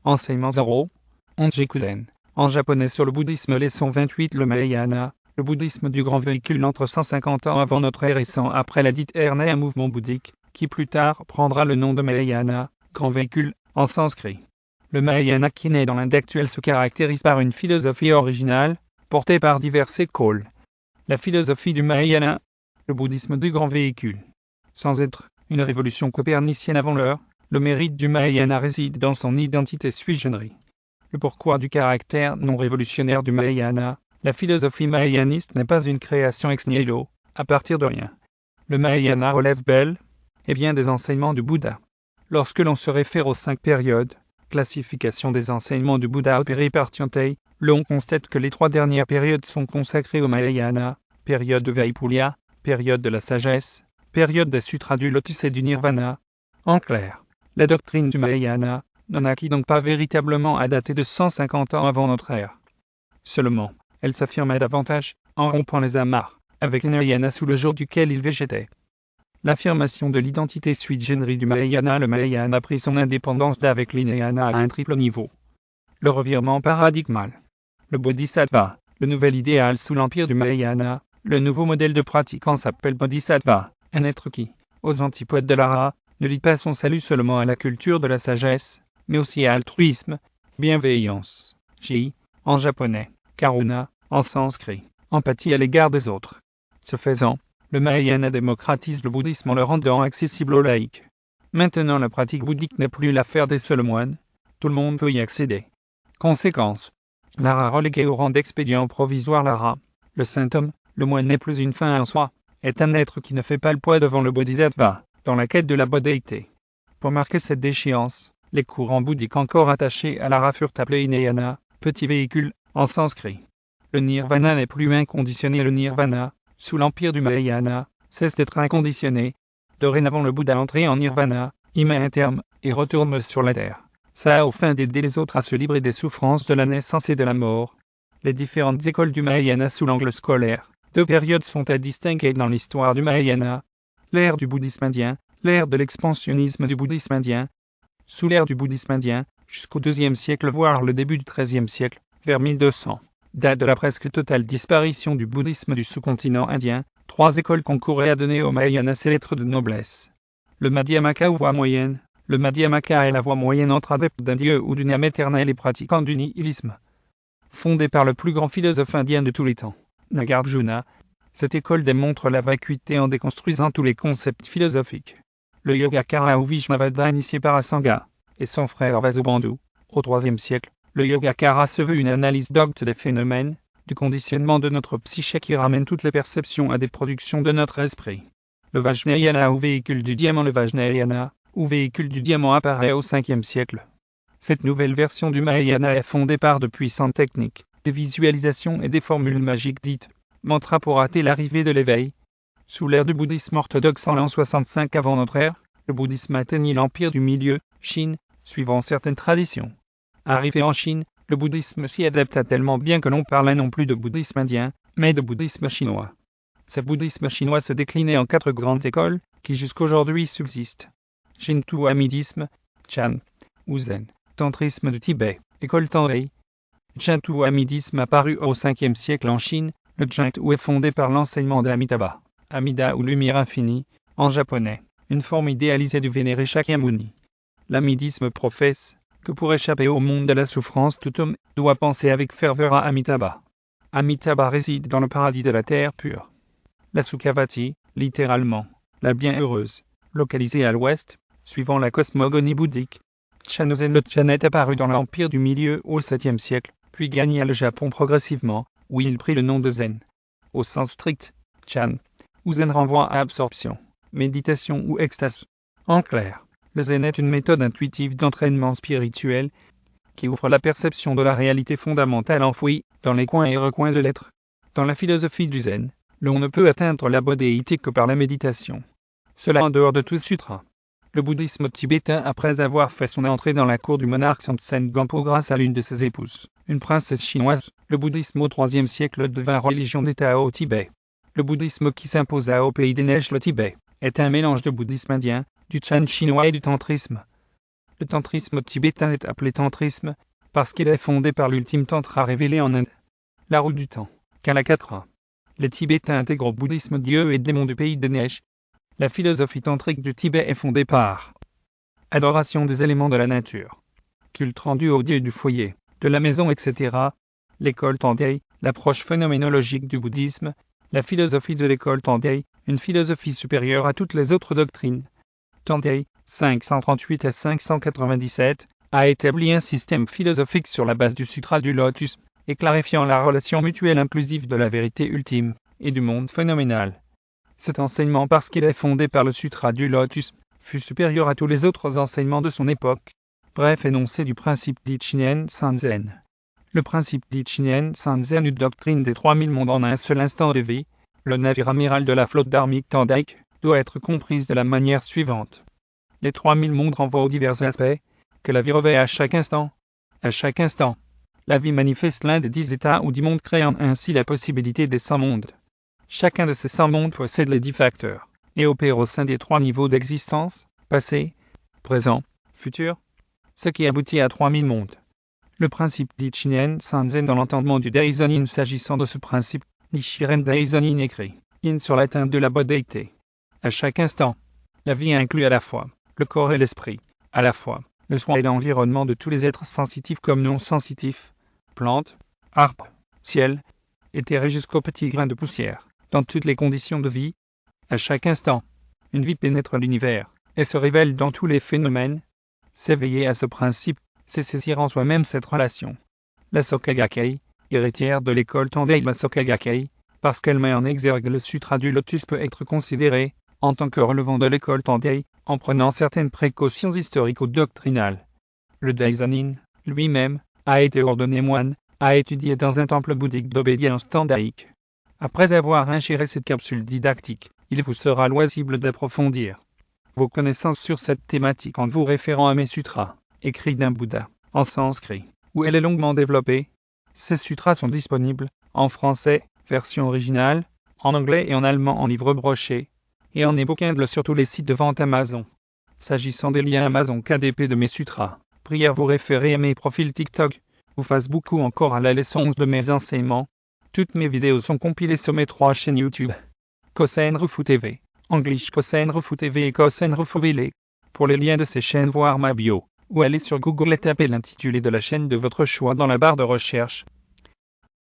Enseignement 0. Onjikuden. En japonais sur le bouddhisme leçon 28 le Mahayana, le bouddhisme du grand véhicule entre 150 ans avant notre ère et 100 après la dite ère naît un mouvement bouddhique, qui plus tard prendra le nom de Mahayana, grand véhicule, en sanskrit. Le Mahayana qui naît dans l'Inde actuelle se caractérise par une philosophie originale, portée par diverses écoles. La philosophie du Mahayana, le bouddhisme du grand véhicule. Sans être une révolution copernicienne avant l'heure, le mérite du Mahayana réside dans son identité sui generis. Le pourquoi du caractère non révolutionnaire du Mahayana, la philosophie mahayaniste n'est pas une création ex nihilo, à partir de rien. Le Mahayana relève bel et bien des enseignements du Bouddha. Lorsque l'on se réfère aux 5 périodes, classification des enseignements du Bouddha opérée par Tiantai, l'on constate que les 3 dernières périodes sont consacrées au Mahayana, période de Vaipulya, période de la sagesse, période des sutras du lotus et du nirvana. En clair, la doctrine du Mahayana n'en acquit donc pas véritablement à dater de 150 ans avant notre ère. Seulement, elle s'affirma davantage, en rompant les amarres, avec l'Hinayana sous le jour duquel il végétait. L'affirmation de l'identité sui generis du Mahayana. Le Mahayana prit son indépendance d'avec l'Hinayana à un triple niveau. Le revirement paradigmal. Le Bodhisattva, le nouvel idéal sous l'empire du Mahayana, le nouveau modèle de pratiquant s'appelle Bodhisattva, un être qui, aux antipodes de l'ara, ne lie pas son salut seulement à la culture de la sagesse, mais aussi à altruisme, bienveillance, ji, en japonais, karuna, en sanskrit, empathie à l'égard des autres. Ce faisant, le Mahayana démocratise le bouddhisme en le rendant accessible aux laïcs. Maintenant la pratique bouddhique n'est plus l'affaire des seuls moines, tout le monde peut y accéder. Conséquence, l'ara relégué au rang d'expédient provisoire. L'ara, le saint homme, le moine n'est plus une fin en soi, est un être qui ne fait pas le poids devant le bodhisattva, dans la quête de la bodhéité. Pour marquer cette déchéance, les courants bouddhiques encore attachés à l'ara furent appelés Hinayana, petit véhicule, en sanskrit. Le nirvana n'est plus inconditionné. Le nirvana, sous l'empire du Mahayana, cesse d'être inconditionné. Dorénavant le Bouddha entré en nirvana, y met un terme, et retourne sur la terre. Ça au fin d'aider les autres à se libérer des souffrances de la naissance et de la mort. Les différentes écoles du Mahayana sous l'angle scolaire, 2 périodes sont à distinguer dans l'histoire du Mahayana. L'ère du bouddhisme indien, l'ère de l'expansionnisme du bouddhisme indien. Sous l'ère du bouddhisme indien, jusqu'au IIe siècle voire le début du XIIIe siècle, vers 1200, date de la presque totale disparition du bouddhisme du sous-continent indien, 3 écoles concouraient à donner au Mahayana ses lettres de noblesse. Le Madhyamaka ou voie moyenne. Le Madhyamaka est la voie moyenne entre adeptes d'un dieu ou d'une âme éternelle et pratiquants du nihilisme. Fondée par le plus grand philosophe indien de tous les temps, Nagarjuna, cette école démontre la vacuité en déconstruisant tous les concepts philosophiques. Le Yogacara ou Vishmavada initié par Asanga, et son frère Vasubandhu, au IIIe siècle, le Yogacara se veut une analyse docte des phénomènes, du conditionnement de notre psyché qui ramène toutes les perceptions à des productions de notre esprit. Le Vajnayana ou véhicule du diamant. Le Vajnayana, ou véhicule du diamant apparaît au Ve siècle. Cette nouvelle version du Mahayana est fondée par de puissantes techniques, des visualisations et des formules magiques dites mantra pour hâter l'arrivée de l'éveil. Sous l'ère du bouddhisme orthodoxe en l'an 65 avant notre ère, le bouddhisme atteignit l'empire du milieu, Chine, suivant certaines traditions. Arrivé en Chine, le bouddhisme s'y adapta tellement bien que l'on parlait non plus de bouddhisme indien, mais de bouddhisme chinois. Ce bouddhisme chinois se déclinait en 4 grandes écoles, qui jusqu'aujourd'hui subsistent. Shintoïsme, Chan, ou Zen, tantrisme de Tibet, école Tenri. Shintoïsme apparu au 5e siècle en Chine, le Shinto est fondé par l'enseignement d'Amitabha, Amida ou lumière infinie, en japonais, une forme idéalisée du vénéré Shakyamuni. L'amidisme professe que pour échapper au monde de la souffrance tout homme doit penser avec ferveur à Amitabha. Amitabha réside dans le paradis de la terre pure. La Sukhavati, littéralement, la bienheureuse, localisée à l'ouest, suivant la cosmogonie bouddhique. Chanozen le Chan est apparu dans l'empire du milieu au 7e siècle, puis gagna le Japon progressivement, où il prit le nom de Zen. Au sens strict, Chan, ou Zen renvoie à absorption, méditation ou extase. En clair, le Zen est une méthode intuitive d'entraînement spirituel qui ouvre la perception de la réalité fondamentale enfouie dans les coins et recoins de l'être. Dans la philosophie du Zen, l'on ne peut atteindre la bodhéité que par la méditation. Cela en dehors de tout sutra. Le bouddhisme tibétain, après avoir fait son entrée dans la cour du monarque Sansen Gampo grâce à l'une de ses épouses, une princesse chinoise, le bouddhisme au IIIe siècle devint religion d'État au Tibet. Le bouddhisme qui s'imposa au pays des neiges, le Tibet, est un mélange de bouddhisme indien, du Chan chinois et du tantrisme. Le tantrisme tibétain est appelé tantrisme parce qu'il est fondé par l'ultime tantra révélé en Inde. La roue du temps, Kalakatra. Les Tibétains intègrent au bouddhisme dieux et démons du pays des neiges. La philosophie tantrique du Tibet est fondée par adoration des éléments de la nature, culte rendu aux dieux du foyer, de la maison, etc. L'école Tandai, l'approche phénoménologique du bouddhisme, la philosophie de l'école Tandai, une philosophie supérieure à toutes les autres doctrines. Tandai, 538 à 597, a établi un système philosophique sur la base du Sutra du Lotus, et clarifiant la relation mutuelle inclusive de la vérité ultime et du monde phénoménal. Cet enseignement, parce qu'il est fondé par le Sutra du Lotus, fut supérieur à tous les autres enseignements de son époque. Bref énoncé du principe d'Ichinen Sanzen. Le principe d'Ichinen Sanzen, une doctrine des 3000 mondes en un seul instant de vie, le navire amiral de la flotte dharmique Tandaik, doit être comprise de la manière suivante. Les 3000 mondes renvoient aux divers aspects que la vie revêt à chaque instant. À chaque instant, la vie manifeste l'un des 10 états ou 10 mondes, créant ainsi la possibilité des 100 mondes. Chacun de ces 100 mondes possède les 10 facteurs et opère au sein des 3 niveaux d'existence, passé, présent, futur, ce qui aboutit à 3000 mondes. Le principe d'Ichinen Sanzen dans l'entendement du Daizonin. S'agissant de ce principe, Nichiren Daizonin écrit « In sur l'atteinte de la bodhité ». À chaque instant, la vie inclut à la fois le corps et l'esprit, à la fois le soin et l'environnement de tous les êtres sensitifs comme non sensitifs, plantes, arbres, ciel, éthérés jusqu'aux petits grains de poussière, dans toutes les conditions de vie. À chaque instant, une vie pénètre l'univers et se révèle dans tous les phénomènes. S'éveiller à ce principe, c'est saisir en soi-même cette relation. La Soka Gakkai, héritière de l'école Tandai, la Soka Gakkai, parce qu'elle met en exergue le Sutra du Lotus, peut être considérée en tant que relevant de l'école Tandai, en prenant certaines précautions historico-doctrinales. Le Daizonin, lui-même, a été ordonné moine, a étudié dans un temple bouddhique d'obédience tandaïque. Après avoir ingéré cette capsule didactique, il vous sera loisible d'approfondir vos connaissances sur cette thématique en vous référant à mes sutras, écrits d'un Bouddha, en sanskrit, où elle est longuement développée. Ces sutras sont disponibles, en français, version originale, en anglais et en allemand en livre broché, et en e-book Kindle sur tous les sites de vente Amazon. S'agissant des liens Amazon KDP de mes sutras, prière vous référer à mes profils TikTok, ou Facebook ou encore à la leçon de mes enseignements. Toutes mes vidéos sont compilées sur mes 3 chaînes YouTube. Kosen Rufu TV, English Kosen Rufu TV et Kosen Rufu Vile. Pour les liens de ces chaînes, voir ma bio, ou allez sur Google et tapez l'intitulé de la chaîne de votre choix dans la barre de recherche.